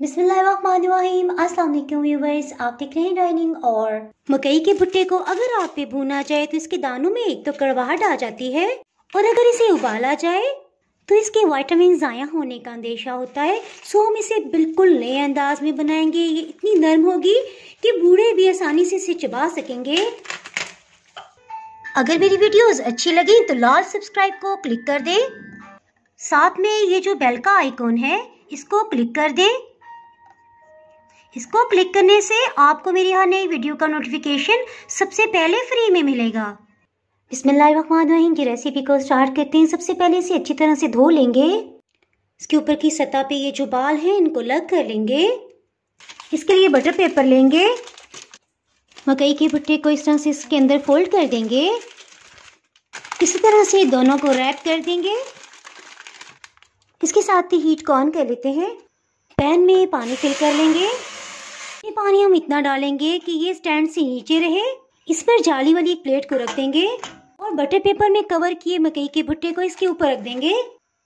बिस्मिल्लाहिर्रहमानिर्रहीम। अस्सलाम वालेकुम व्यूअर्स, आप देख रहे हैं डाइनिंग। और मकई के भुट्टे को अगर आप पे भूना जाए तो इसके दानों में एक तो कड़वाहट आ जाती है, और अगर इसे उबाला जाए तो इसके विटामिन ज़ाया होने का अंदेशा होता है। सो हम इसे बिल्कुल नए अंदाज में बनाएंगे। ये इतनी नरम होगी कि बूढ़े भी आसानी से इसे चबा सकेंगे। अगर मेरी वीडियोस अच्छी लगी तो लाल सब्सक्राइब को क्लिक कर दे, साथ में ये जो बेल का आइकॉन है इसको क्लिक कर दे। इसको क्लिक करने से आपको मेरी हर नई वीडियो का नोटिफिकेशन सबसे पहले फ्री में मिलेगा। बिस्मिल्लाहिर्रहमानिर्रहीम की रेसिपी को स्टार्ट करते हैं। सबसे पहले इसे अच्छी तरह से धो लेंगे। इसके ऊपर की सतह पे ये जो बाल हैं इनको अलग कर लेंगे। इसके लिए बटर पेपर लेंगे। मकई के भुट्टे को इस तरह से इसके अंदर फोल्ड कर देंगे। इसी तरह से दोनों को रैप कर देंगे। इसके साथ ही हीट को ऑन कर लेते हैं। पैन में पानी फिल कर लेंगे। ये पानी हम इतना डालेंगे कि ये स्टैंड से नीचे रहे। इस पर जाली वाली एक प्लेट को रख देंगे और बटर पेपर में कवर किए मकई के भुट्टे को इसके ऊपर रख देंगे।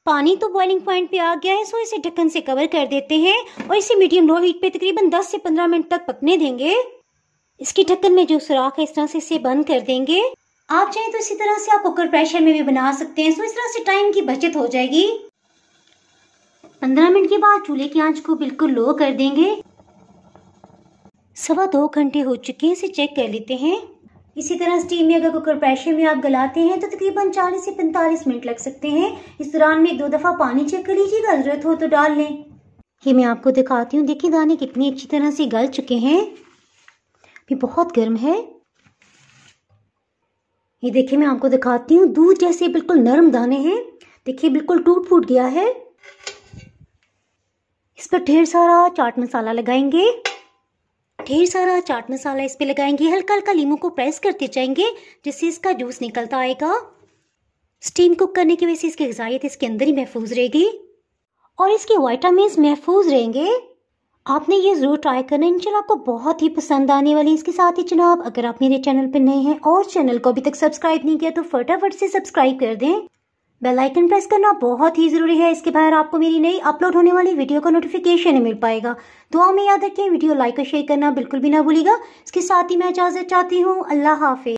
पानी तो बॉइलिंग पॉइंट पे आ गया है, सो इसे ढक्कन से कवर कर देते हैं और इसे मीडियम लो हीट पे तकरीबन 10 से 15 मिनट तक पकने देंगे। इसकी ढक्कन में जो सुराख है इस तरह से इसे बंद कर देंगे। आप चाहें तो इसी तरह से आप कुकर प्रेशर में भी बना सकते हैं, सो इस तरह से टाइम की बचत हो जाएगी। 15 मिनट के बाद चूल्हे की आंच को बिल्कुल लो कर देंगे। 2.25 घंटे हो चुके हैं, इसे चेक कर लेते हैं। इसी तरह स्टीम में अगर कुकर प्रेशर में आप गलाते हैं तो तकरीबन 40 से 45 मिनट लग सकते हैं। इस दौरान में 2 दफ़ा पानी चेक कर लीजिएगा, जरूरत हो तो डाल लें। ये मैं आपको दिखाती हूँ। देखिए दाने कितनी अच्छी तरह से गल चुके हैं। ये बहुत गर्म है। ये देखिए मैं आपको दिखाती हूँ, दूध जैसे बिल्कुल नरम दाने हैं। देखिए बिल्कुल टूट फूट गया है। इस पर ढेर सारा चाट मसाला लगाएंगे। ढेर सारा चाट मसाला इस पे लगाएंगे। हल्का हल्का लीमू को प्रेस करते जाएंगे जिससे इसका जूस निकलता आएगा। स्टीम कुक करने की वजह से इसकी ग़िज़ायत इसके अंदर ही महफूज रहेगी और इसके विटामिन्स महफूज रहेंगे। आपने ये ज़रूर ट्राई करना, इंशाल्लाह आपको बहुत ही पसंद आने वाली। इसके साथ ही जनाब, अगर आप मेरे चैनल पर नए हैं और चैनल को अभी तक सब्सक्राइब नहीं किया तो फटाफट से सब्सक्राइब कर दें। बेल आइकन प्रेस करना बहुत ही ज़रूरी है। इसके बाहर आपको मेरी नई अपलोड होने वाली वीडियो का नोटिफिकेशन नहीं मिल पाएगा। दुआ में याद रखें, वीडियो लाइक और शेयर करना बिल्कुल भी ना भूलिएगा। इसके साथ ही मैं इजाज़त चाहती हूँ। अल्लाह हाफिज़।